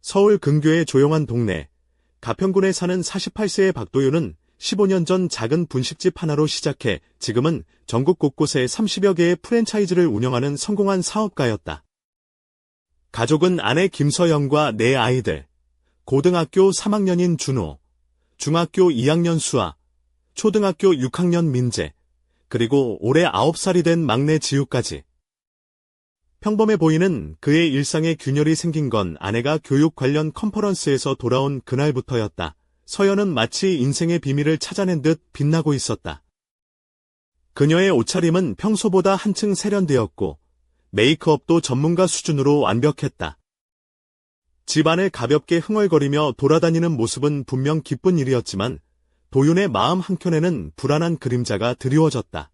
서울 근교의 조용한 동네, 가평군에 사는 48세의 박도윤은 15년 전 작은 분식집 하나로 시작해 지금은 전국 곳곳에 30여 개의 프랜차이즈를 운영하는 성공한 사업가였다. 가족은 아내 김서영과 네 아이들, 고등학교 3학년인 준호, 중학교 2학년 수아, 초등학교 6학년 민재, 그리고 올해 9살이 된 막내 지우까지. 평범해 보이는 그의 일상에 균열이 생긴 건 아내가 교육 관련 컨퍼런스에서 돌아온 그날부터였다. 서연은 마치 인생의 비밀을 찾아낸 듯 빛나고 있었다. 그녀의 옷차림은 평소보다 한층 세련되었고 메이크업도 전문가 수준으로 완벽했다. 집안을 가볍게 흥얼거리며 돌아다니는 모습은 분명 기쁜 일이었지만 도윤의 마음 한켠에는 불안한 그림자가 드리워졌다.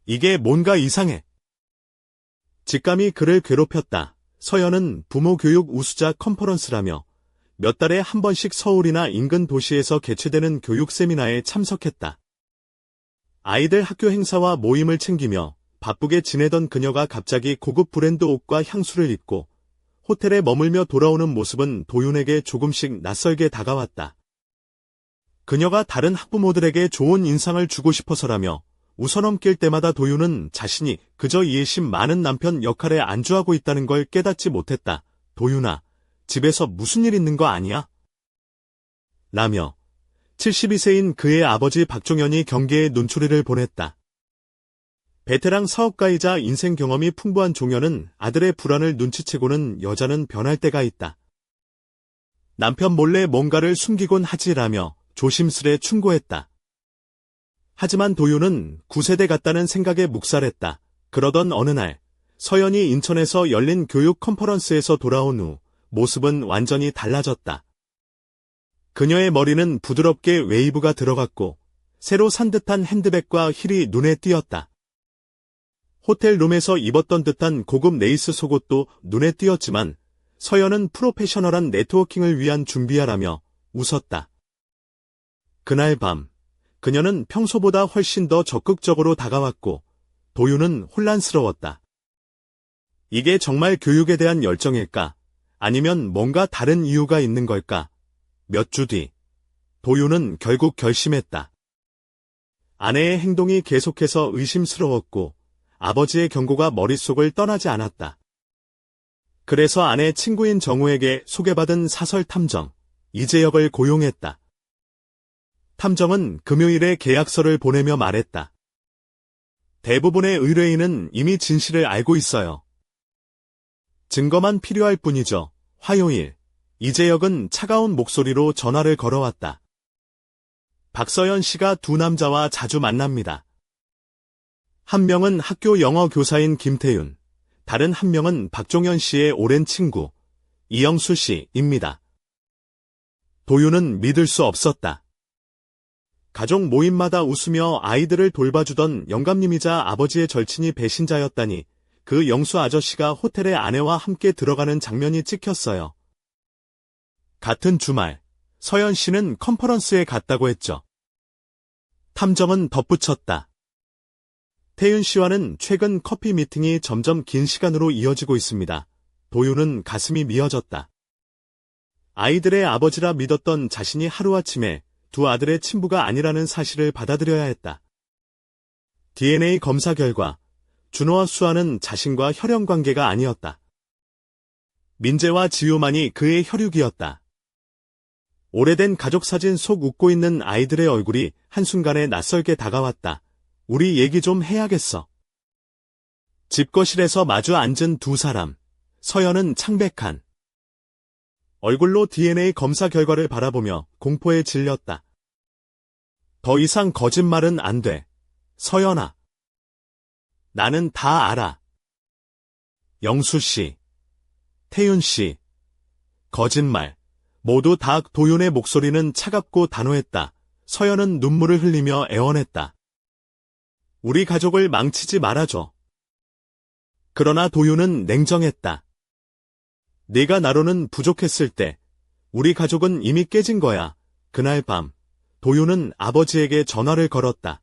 이게 뭔가 이상해. 직감이 그를 괴롭혔다. 서연은 부모 교육 우수자 컨퍼런스라며 몇 달에 한 번씩 서울이나 인근 도시에서 개최되는 교육 세미나에 참석했다. 아이들 학교 행사와 모임을 챙기며 바쁘게 지내던 그녀가 갑자기 고급 브랜드 옷과 향수를 입고 호텔에 머물며 돌아오는 모습은 도윤에게 조금씩 낯설게 다가왔다. 그녀가 다른 학부모들에게 좋은 인상을 주고 싶어서라며 웃어넘길 때마다 도윤은 자신이 그저 이해심 많은 남편 역할에 안주하고 있다는 걸 깨닫지 못했다. 도윤아, 집에서 무슨 일 있는 거 아니야? 라며 72세인 그의 아버지 박종현이 경계에 눈초리를 보냈다. 베테랑 사업가이자 인생 경험이 풍부한 종현은 아들의 불안을 눈치채고는 여자는 변할 때가 있다. 남편 몰래 뭔가를 숨기곤 하지라며 조심스레 충고했다. 하지만 도윤은 9세대 같다는 생각에 묵살했다. 그러던 어느 날 서연이 인천에서 열린 교육 컨퍼런스에서 돌아온 후 모습은 완전히 달라졌다. 그녀의 머리는 부드럽게 웨이브가 들어갔고 새로 산 듯한 핸드백과 힐이 눈에 띄었다. 호텔 룸에서 입었던 듯한 고급 레이스 속옷도 눈에 띄었지만 서연은 프로페셔널한 네트워킹을 위한 준비야라며 웃었다. 그날 밤 그녀는 평소보다 훨씬 더 적극적으로 다가왔고 도윤은 혼란스러웠다. 이게 정말 교육에 대한 열정일까? 아니면 뭔가 다른 이유가 있는 걸까? 몇 주 뒤 도윤은 결국 결심했다. 아내의 행동이 계속해서 의심스러웠고 아버지의 경고가 머릿속을 떠나지 않았다. 그래서 아내 친구인 정우에게 소개받은 사설 탐정 이재혁을 고용했다. 탐정은 금요일에 계약서를 보내며 말했다. 대부분의 의뢰인은 이미 진실을 알고 있어요. 증거만 필요할 뿐이죠. 화요일, 이재혁은 차가운 목소리로 전화를 걸어왔다. 박서연 씨가 두 남자와 자주 만납니다. 한 명은 학교 영어 교사인 김태윤, 다른 한 명은 박종현 씨의 오랜 친구, 이영수 씨입니다. 도윤은 믿을 수 없었다. 가족 모임마다 웃으며 아이들을 돌봐주던 영감님이자 아버지의 절친이 배신자였다니 그 영수 아저씨가 호텔에 아내와 함께 들어가는 장면이 찍혔어요. 같은 주말, 서연 씨는 컨퍼런스에 갔다고 했죠. 탐정은 덧붙였다. 태윤 씨와는 최근 커피 미팅이 점점 긴 시간으로 이어지고 있습니다. 도윤은 가슴이 미어졌다. 아이들의 아버지라 믿었던 자신이 하루아침에 두 아들의 친부가 아니라는 사실을 받아들여야 했다. DNA 검사 결과 준호와 수아는 자신과 혈연관계가 아니었다. 민재와 지우만이 그의 혈육이었다. 오래된 가족사진 속 웃고 있는 아이들의 얼굴이 한순간에 낯설게 다가왔다. 우리 얘기 좀 해야겠어. 집거실에서 마주 앉은 두 사람. 서연은 창백한 얼굴로 DNA 검사 결과를 바라보며 공포에 질렸다. 더 이상 거짓말은 안 돼. 서연아. 나는 다 알아. 영수 씨, 태윤 씨, 거짓말. 모두 다. 도윤의 목소리는 차갑고 단호했다. 서연은 눈물을 흘리며 애원했다. 우리 가족을 망치지 말아줘. 그러나 도윤은 냉정했다. 네가 나로는 부족했을 때 우리 가족은 이미 깨진 거야. 그날 밤 도윤은 아버지에게 전화를 걸었다.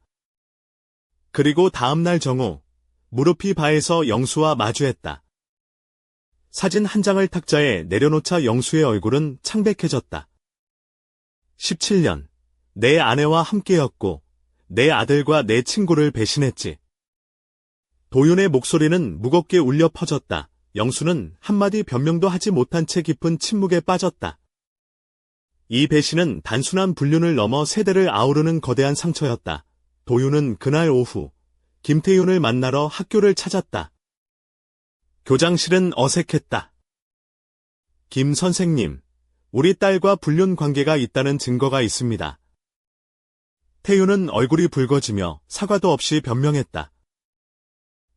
그리고 다음날 정오 무릎이 바에서 영수와 마주했다. 사진 한 장을 탁자에 내려놓자 영수의 얼굴은 창백해졌다. 17년. 내 아내와 함께였고, 내 아들과 내 친구를 배신했지. 도윤의 목소리는 무겁게 울려 퍼졌다. 영수는 한마디 변명도 하지 못한 채 깊은 침묵에 빠졌다. 이 배신은 단순한 불륜을 넘어 세대를 아우르는 거대한 상처였다. 도윤은 그날 오후 김태윤을 만나러 학교를 찾았다. 교장실은 어색했다. 김 선생님, 우리 딸과 불륜 관계가 있다는 증거가 있습니다. 태윤은 얼굴이 붉어지며 사과도 없이 변명했다.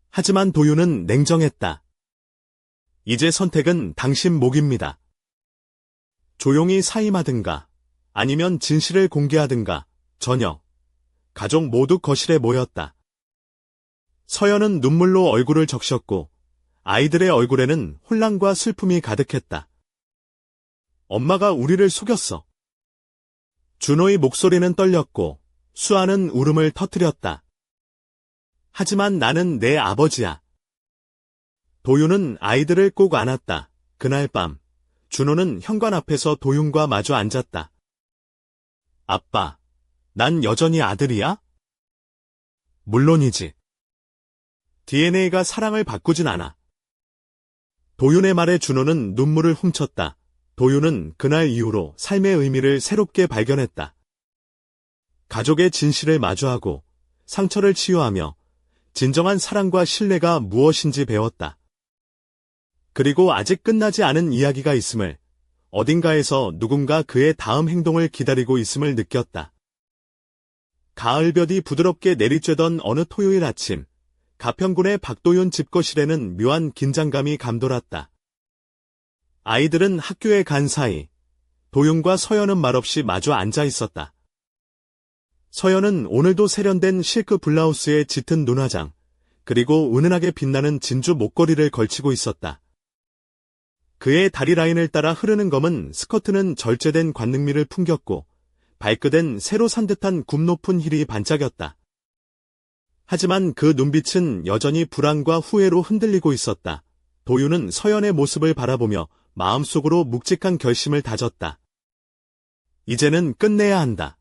하지만 도윤은 냉정했다. 이제 선택은 당신 몫입니다. 조용히 사임하든가 아니면 진실을 공개하든가. 저녁 가족 모두 거실에 모였다. 서연은 눈물로 얼굴을 적셨고 아이들의 얼굴에는 혼란과 슬픔이 가득했다. 엄마가 우리를 속였어. 준호의 목소리는 떨렸고 수아는 울음을 터뜨렸다. 하지만 나는 내 아버지야. 도윤은 아이들을 꼭 안았다. 그날 밤 준호는 현관 앞에서 도윤과 마주 앉았다. 아빠, 난 여전히 아들이야? 물론이지. DNA가 사랑을 바꾸진 않아. 도윤의 말에 준호는 눈물을 훔쳤다. 도윤은 그날 이후로 삶의 의미를 새롭게 발견했다. 가족의 진실을 마주하고 상처를 치유하며 진정한 사랑과 신뢰가 무엇인지 배웠다. 그리고 아직 끝나지 않은 이야기가 있음을, 어딘가에서 누군가 그의 다음 행동을 기다리고 있음을 느꼈다. 가을볕이 부드럽게 내리쬐던 어느 토요일 아침, 가평군의 박도윤 집 거실에는 묘한 긴장감이 감돌았다. 아이들은 학교에 간 사이 도윤과 서연은 말없이 마주 앉아 있었다. 서연은 오늘도 세련된 실크 블라우스에 짙은 눈화장, 그리고 은은하게 빛나는 진주 목걸이를 걸치고 있었다. 그의 다리 라인을 따라 흐르는 검은 스커트는 절제된 관능미를 풍겼고 발끝엔 새로 산 듯한 굽 높은 힐이 반짝였다. 하지만 그 눈빛은 여전히 불안과 후회로 흔들리고 있었다. 도윤은 서연의 모습을 바라보며 마음속으로 묵직한 결심을 다졌다. 이제는 끝내야 한다.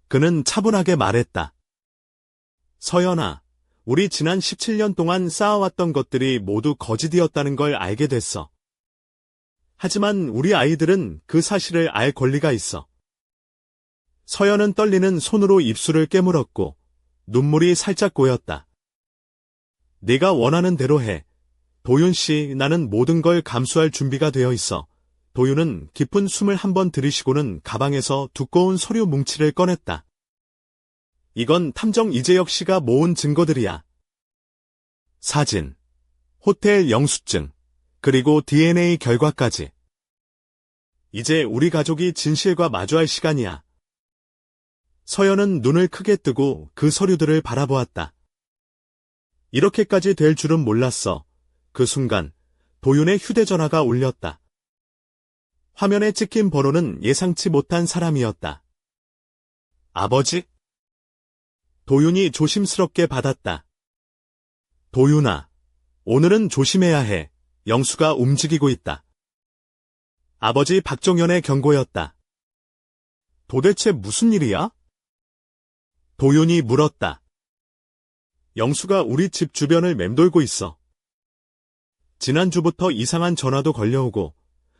그는 차분하게 말했다. 서연아, 우리 지난 17년 동안 쌓아왔던 것들이 모두 거짓이었다는 걸 알게 됐어. 하지만 우리 아이들은 그 사실을 알 권리가 있어. 서연은 떨리는 손으로 입술을 깨물었고 눈물이 살짝 고였다. 네가 원하는 대로 해. 도윤 씨, 나는 모든 걸 감수할 준비가 되어 있어. 도윤은 깊은 숨을 한번 들이쉬고는 가방에서 두꺼운 서류 뭉치를 꺼냈다. 이건 탐정 이재혁 씨가 모은 증거들이야. 사진, 호텔 영수증, 그리고 DNA 결과까지. 이제 우리 가족이 진실과 마주할 시간이야. 서연은 눈을 크게 뜨고 그 서류들을 바라보았다. 이렇게까지 될 줄은 몰랐어. 그 순간 도윤의 휴대전화가 울렸다. 화면에 찍힌 번호는 예상치 못한 사람이었다. 아버지? 도윤이 조심스럽게 받았다. 도윤아, 오늘은 조심해야 해. 영수가 움직이고 있다. 아버지 박종현의 경고였다. 도대체 무슨 일이야? 도윤이 물었다. 영수가 우리 집 주변을 맴돌고 있어. 지난주부터 이상한 전화도 걸려오고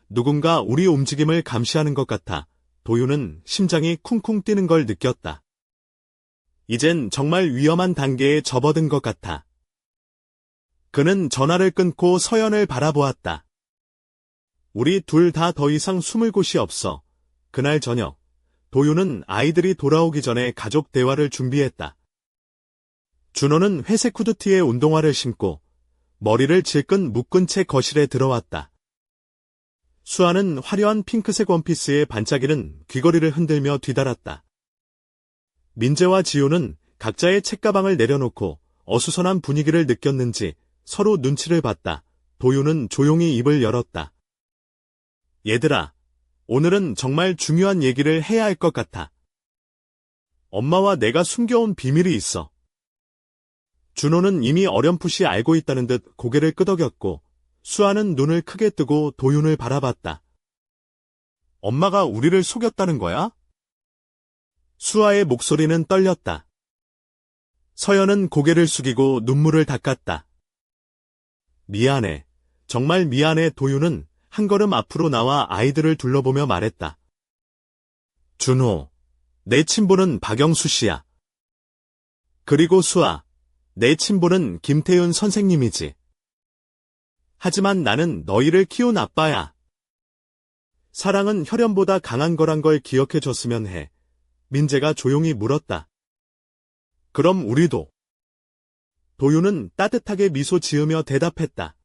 누군가 우리 움직임을 감시하는 것 같아. 도윤은 심장이 쿵쿵 뛰는 걸 느꼈다. 이젠 정말 위험한 단계에 접어든 것 같아. 그는 전화를 끊고 서연을 바라보았다. 우리 둘 다 더 이상 숨을 곳이 없어. 그날 저녁, 도윤은 아이들이 돌아오기 전에 가족 대화를 준비했다. 준호는 회색 후드티에 운동화를 신고 머리를 질끈 묶은 채 거실에 들어왔다. 수아는 화려한 핑크색 원피스에 반짝이는 귀걸이를 흔들며 뒤달았다. 민재와 지효는 각자의 책가방을 내려놓고 어수선한 분위기를 느꼈는지 서로 눈치를 봤다. 도윤은 조용히 입을 열었다. 얘들아, 오늘은 정말 중요한 얘기를 해야 할 것 같아. 엄마와 내가 숨겨온 비밀이 있어. 준호는 이미 어렴풋이 알고 있다는 듯 고개를 끄덕였고 수아는 눈을 크게 뜨고 도윤을 바라봤다. 엄마가 우리를 속였다는 거야? 수아의 목소리는 떨렸다. 서연은 고개를 숙이고 눈물을 닦았다. 미안해. 정말 미안해. 도윤은 한 걸음 앞으로 나와 아이들을 둘러보며 말했다. 준호, 내 친부는 박영수 씨야. 그리고 수아, 내 친부는 김태윤 선생님이지. 하지만 나는 너희를 키운 아빠야. 사랑은 혈연보다 강한 거란 걸 기억해 줬으면 해. 민재가 조용히 물었다. 그럼 우리도. 도윤은 따뜻하게 미소 지으며 대답했다.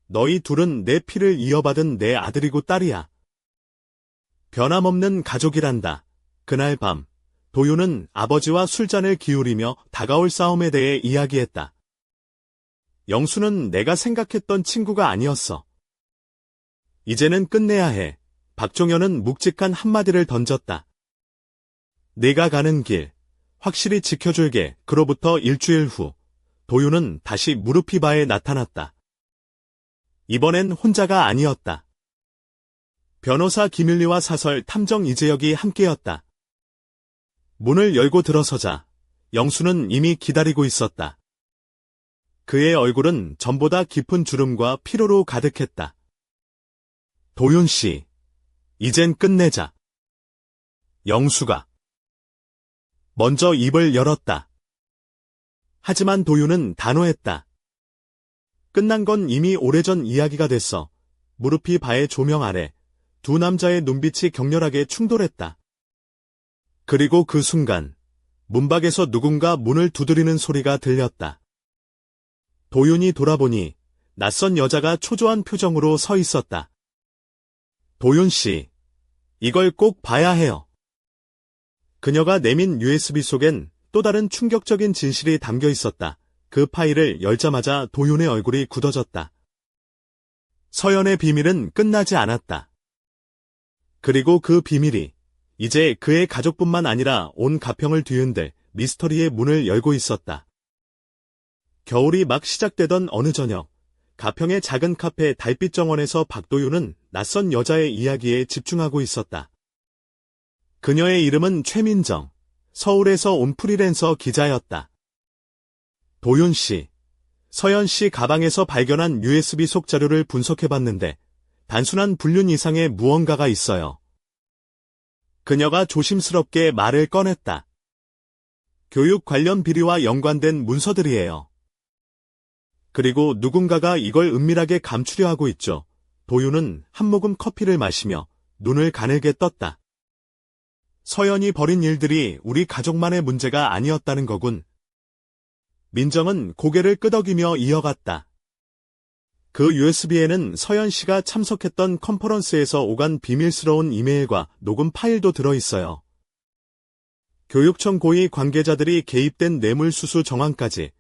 너희 둘은 내 피를 이어받은 내 아들이고 딸이야. 변함없는 가족이란다. 그날 밤, 도윤은 아버지와 술잔을 기울이며 다가올 싸움에 대해 이야기했다. 영수는 내가 생각했던 친구가 아니었어. 이제는 끝내야 해. 박종현은 묵직한 한마디를 던졌다. 내가 가는 길, 확실히 지켜줄게. 그로부터 일주일 후, 도윤은 다시 무르피바에 나타났다. 이번엔 혼자가 아니었다. 변호사 김일리와 사설 탐정 이재혁이 함께였다. 문을 열고 들어서자 영수는 이미 기다리고 있었다. 그의 얼굴은 전보다 깊은 주름과 피로로 가득했다. 도윤 씨, 이젠 끝내자. 영수가 먼저 입을 열었다. 하지만 도윤은 단호했다. 끝난 건 이미 오래전 이야기가 됐어. 무릎이 바의 조명 아래 두 남자의 눈빛이 격렬하게 충돌했다. 그리고 그 순간 문밖에서 누군가 문을 두드리는 소리가 들렸다. 도윤이 돌아보니 낯선 여자가 초조한 표정으로 서 있었다. 도윤 씨, 이걸 꼭 봐야 해요. 그녀가 내민 USB 속엔 또 다른 충격적인 진실이 담겨 있었다. 그 파일을 열자마자 도윤의 얼굴이 굳어졌다. 서연의 비밀은 끝나지 않았다. 그리고 그 비밀이 이제 그의 가족뿐만 아니라 온 가평을 뒤흔들 미스터리의 문을 열고 있었다. 겨울이 막 시작되던 어느 저녁, 가평의 작은 카페 달빛 정원에서 박도윤은 낯선 여자의 이야기에 집중하고 있었다. 그녀의 이름은 최민정, 서울에서 온 프리랜서 기자였다. 도윤 씨, 서연 씨 가방에서 발견한 USB 속 자료를 분석해봤는데 단순한 불륜 이상의 무언가가 있어요. 그녀가 조심스럽게 말을 꺼냈다. 교육 관련 비리와 연관된 문서들이에요. 그리고 누군가가 이걸 은밀하게 감추려 하고 있죠. 도윤은 한 모금 커피를 마시며 눈을 가늘게 떴다. 서연이 벌인 일들이 우리 가족만의 문제가 아니었다는 거군. 민정은 고개를 끄덕이며 이어갔다. 그 USB에는 서연 씨가 참석했던 컨퍼런스에서 오간 비밀스러운 이메일과 녹음 파일도 들어있어요. 교육청 고위 관계자들이 개입된 뇌물수수 정황까지.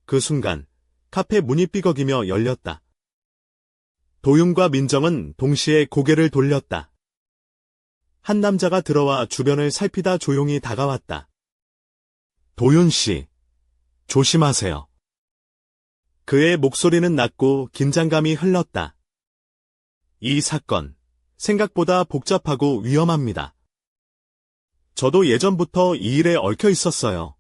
그 순간 카페 문이 삐걱이며 열렸다. 도윤과 민정은 동시에 고개를 돌렸다. 한 남자가 들어와 주변을 살피다 조용히 다가왔다. 도윤 씨, 조심하세요. 그의 목소리는 낮고 긴장감이 흘렀다. 이 사건, 생각보다 복잡하고 위험합니다. 저도 예전부터 이 일에 얽혀 있었어요.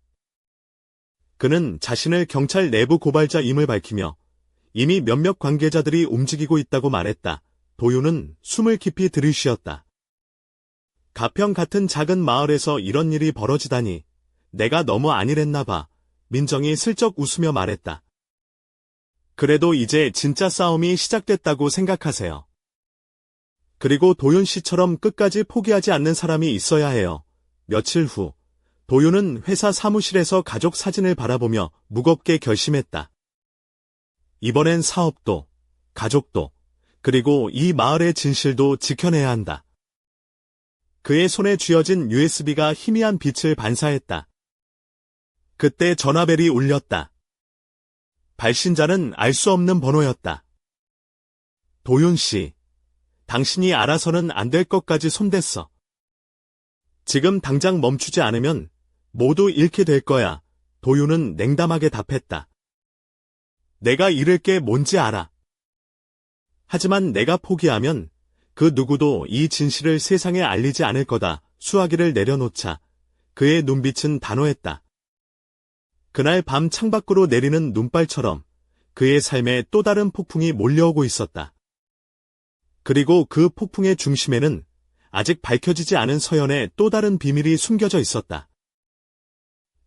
그는 자신을 경찰 내부 고발자임을 밝히며 이미 몇몇 관계자들이 움직이고 있다고 말했다. 도윤은 숨을 깊이 들이쉬었다. 가평 같은 작은 마을에서 이런 일이 벌어지다니. 내가 너무 안일했나 봐. 민정이 슬쩍 웃으며 말했다. 그래도 이제 진짜 싸움이 시작됐다고 생각하세요. 그리고 도윤 씨처럼 끝까지 포기하지 않는 사람이 있어야 해요. 며칠 후, 도윤은 회사 사무실에서 가족 사진을 바라보며 무겁게 결심했다. 이번엔 사업도, 가족도, 그리고 이 마을의 진실도 지켜내야 한다. 그의 손에 쥐어진 USB가 희미한 빛을 반사했다. 그때 전화벨이 울렸다. 발신자는 알 수 없는 번호였다. 도윤 씨, 당신이 알아서는 안 될 것까지 손댔어. 지금 당장 멈추지 않으면 모두 잃게 될 거야. 도윤은 냉담하게 답했다. 내가 잃을 게 뭔지 알아. 하지만 내가 포기하면 그 누구도 이 진실을 세상에 알리지 않을 거다. 수화기를 내려놓자 그의 눈빛은 단호했다. 그날 밤 창밖으로 내리는 눈발처럼 그의 삶에 또 다른 폭풍이 몰려오고 있었다. 그리고 그 폭풍의 중심에는 아직 밝혀지지 않은 서연의 또 다른 비밀이 숨겨져 있었다.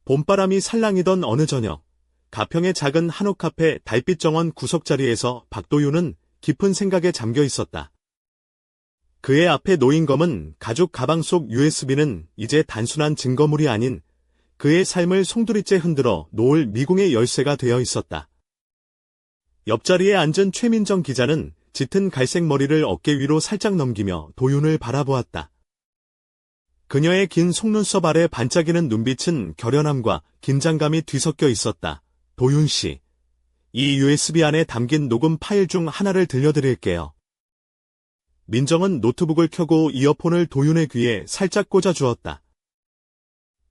봄바람이 살랑이던 어느 저녁, 가평의 작은 한옥 카페 달빛 정원 구석자리에서 박도윤은 깊은 생각에 잠겨 있었다. 그의 앞에 놓인 검은 가죽 가방 속 USB는 이제 단순한 증거물이 아닌 그의 삶을 송두리째 흔들어 놓을 미궁의 열쇠가 되어 있었다. 옆자리에 앉은 최민정 기자는 짙은 갈색 머리를 어깨 위로 살짝 넘기며 도윤을 바라보았다. 그녀의 긴 속눈썹 아래 반짝이는 눈빛은 결연함과 긴장감이 뒤섞여 있었다. 도윤 씨, 이 USB 안에 담긴 녹음 파일 중 하나를 들려드릴게요. 민정은 노트북을 켜고 이어폰을 도윤의 귀에 살짝 꽂아주었다.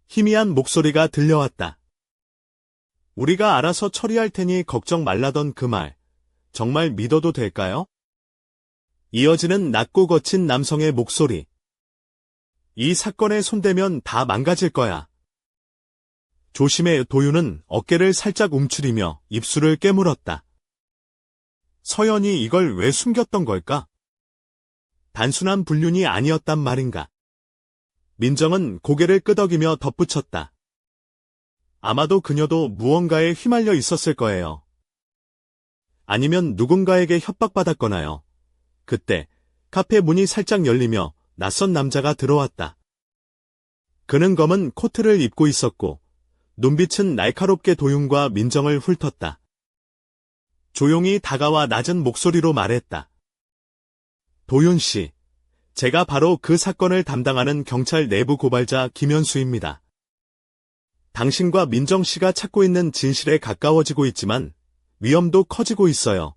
희미한 목소리가 들려왔다. 우리가 알아서 처리할 테니 걱정 말라던 그 말, 정말 믿어도 될까요? 이어지는 낮고 거친 남성의 목소리. 이 사건에 손대면 다 망가질 거야. 조심해. 도윤은 어깨를 살짝 움츠리며 입술을 깨물었다. 서연이 이걸 왜 숨겼던 걸까? 단순한 불륜이 아니었단 말인가? 민정은 고개를 끄덕이며 덧붙였다. 아마도 그녀도 무언가에 휘말려 있었을 거예요. 아니면 누군가에게 협박받았거나요. 그때 카페 문이 살짝 열리며 낯선 남자가 들어왔다. 그는 검은 코트를 입고 있었고 눈빛은 날카롭게 도윤과 민정을 훑었다. 조용히 다가와 낮은 목소리로 말했다. 도윤 씨, 제가 바로 그 사건을 담당하는 경찰 내부 고발자 김현수입니다. 당신과 민정 씨가 찾고 있는 진실에 가까워지고 있지만 위험도 커지고 있어요.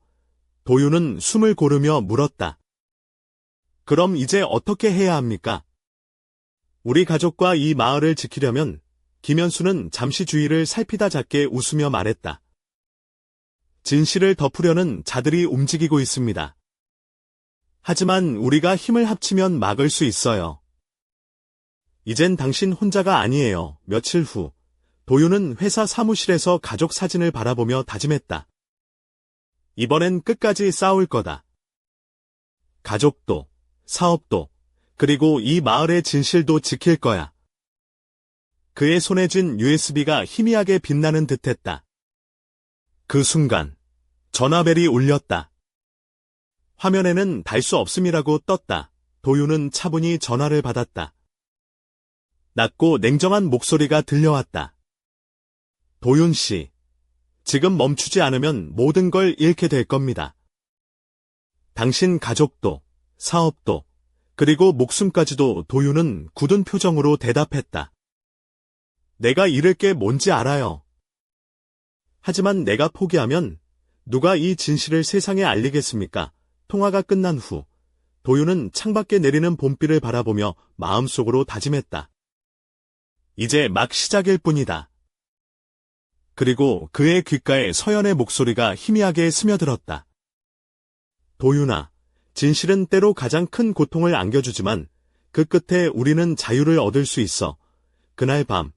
도윤은 숨을 고르며 물었다. 그럼 이제 어떻게 해야 합니까? 우리 가족과 이 마을을 지키려면 김현수는 잠시 주위를 살피다 작게 웃으며 말했다. 진실을 덮으려는 자들이 움직이고 있습니다. 하지만 우리가 힘을 합치면 막을 수 있어요. 이젠 당신 혼자가 아니에요. 며칠 후 도윤은 회사 사무실에서 가족 사진을 바라보며 다짐했다. 이번엔 끝까지 싸울 거다. 가족도, 사업도, 그리고 이 마을의 진실도 지킬 거야. 그의 손에 쥔 USB가 희미하게 빛나는 듯했다. 그 순간 전화벨이 울렸다. 화면에는 달 수 없음이라고 떴다. 도윤은 차분히 전화를 받았다. 낮고 냉정한 목소리가 들려왔다. 도윤 씨, 지금 멈추지 않으면 모든 걸 잃게 될 겁니다. 당신 가족도, 사업도, 그리고 목숨까지도. 도윤은 굳은 표정으로 대답했다. 내가 잃을 게 뭔지 알아요. 하지만 내가 포기하면 누가 이 진실을 세상에 알리겠습니까? 통화가 끝난 후 도윤은 창밖에 내리는 봄비를 바라보며 마음속으로 다짐했다. 이제 막 시작일 뿐이다. 그리고 그의 귓가에 서연의 목소리가 희미하게 스며들었다. 도윤아, 진실은 때로 가장 큰 고통을 안겨주지만 그 끝에 우리는 자유를 얻을 수 있어. 그날 밤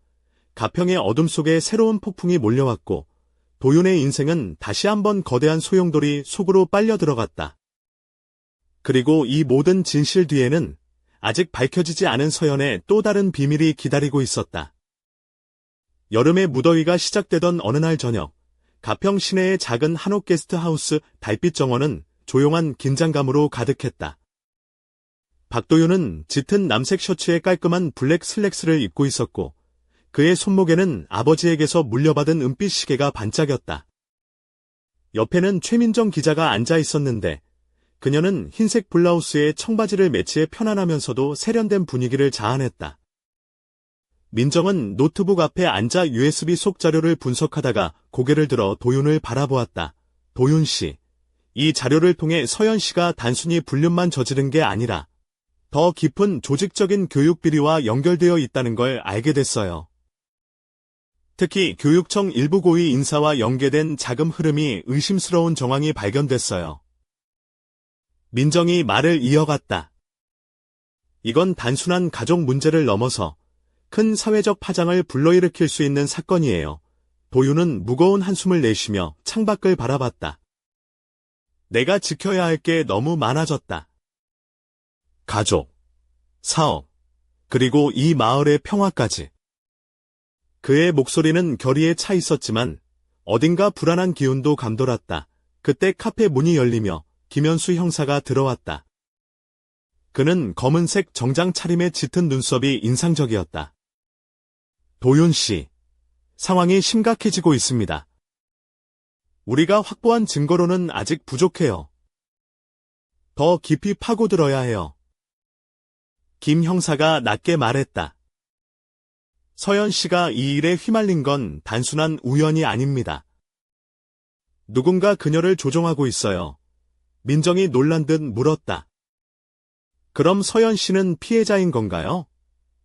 가평의 어둠 속에 새로운 폭풍이 몰려왔고 도윤의 인생은 다시 한번 거대한 소용돌이 속으로 빨려 들어갔다. 그리고 이 모든 진실 뒤에는 아직 밝혀지지 않은 서연의 또 다른 비밀이 기다리고 있었다. 여름의 무더위가 시작되던 어느 날 저녁, 가평 시내의 작은 한옥 게스트하우스 달빛 정원은 조용한 긴장감으로 가득했다. 박도윤은 짙은 남색 셔츠에 깔끔한 블랙 슬랙스를 입고 있었고 그의 손목에는 아버지에게서 물려받은 은빛 시계가 반짝였다. 옆에는 최민정 기자가 앉아 있었는데 그녀는 흰색 블라우스에 청바지를 매치해 편안하면서도 세련된 분위기를 자아냈다. 민정은 노트북 앞에 앉아 USB 속 자료를 분석하다가 고개를 들어 도윤을 바라보았다. 도윤 씨, 이 자료를 통해 서연 씨가 단순히 불륜만 저지른 게 아니라 더 깊은 조직적인 교육 비리와 연결되어 있다는 걸 알게 됐어요. 특히 교육청 일부 고위 인사와 연계된 자금 흐름이 의심스러운 정황이 발견됐어요. 민정이 말을 이어갔다. 이건 단순한 가족 문제를 넘어서 큰 사회적 파장을 불러일으킬 수 있는 사건이에요. 도윤은 무거운 한숨을 내쉬며 창밖을 바라봤다. 내가 지켜야 할 게 너무 많아졌다. 가족, 사업, 그리고 이 마을의 평화까지. 그의 목소리는 결의에 차 있었지만 어딘가 불안한 기운도 감돌았다. 그때 카페 문이 열리며 김현수 형사가 들어왔다. 그는 검은색 정장 차림에 짙은 눈썹이 인상적이었다. 도윤 씨, 상황이 심각해지고 있습니다. 우리가 확보한 증거로는 아직 부족해요. 더 깊이 파고들어야 해요. 김 형사가 낮게 말했다. 서연 씨가 이 일에 휘말린 건 단순한 우연이 아닙니다. 누군가 그녀를 조종하고 있어요. 민정이 놀란 듯 물었다. 그럼 서연 씨는 피해자인 건가요?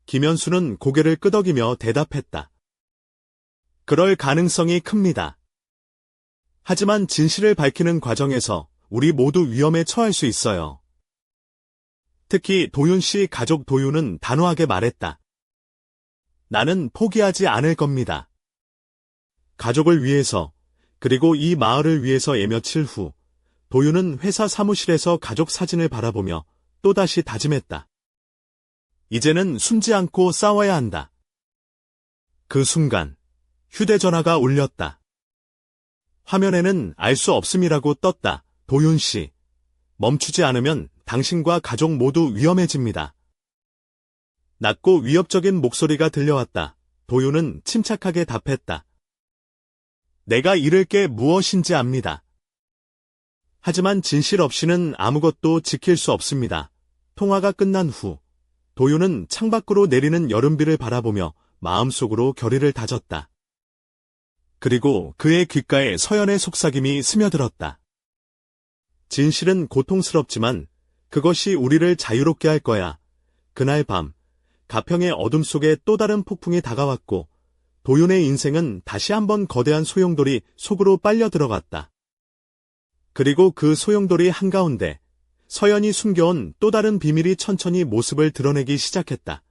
김현수는 고개를 끄덕이며 대답했다. 그럴 가능성이 큽니다. 하지만 진실을 밝히는 과정에서 우리 모두 위험에 처할 수 있어요. 특히 도윤 씨 가족 도윤은 단호하게 말했다. 나는 포기하지 않을 겁니다. 가족을 위해서, 그리고 이 마을을 위해서의 며칠 후, 도윤은 회사 사무실에서 가족 사진을 바라보며 또다시 다짐했다. 이제는 숨지 않고 싸워야 한다. 그 순간, 휴대전화가 울렸다. 화면에는 알 수 없음이라고 떴다. 도윤 씨, 멈추지 않으면 당신과 가족 모두 위험해집니다. 낮고 위협적인 목소리가 들려왔다. 도윤은 침착하게 답했다. 내가 잃을 게 무엇인지 압니다. 하지만 진실 없이는 아무것도 지킬 수 없습니다. 통화가 끝난 후, 도윤은 창밖으로 내리는 여름비를 바라보며 마음속으로 결의를 다졌다. 그리고 그의 귓가에 서연의 속삭임이 스며들었다. 진실은 고통스럽지만 그것이 우리를 자유롭게 할 거야. 그날 밤, 가평의 어둠 속에 또 다른 폭풍이 다가왔고 도윤의 인생은 다시 한번 거대한 소용돌이 속으로 빨려 들어갔다. 그리고 그 소용돌이 한가운데 서연이 숨겨온 또 다른 비밀이 천천히 모습을 드러내기 시작했다.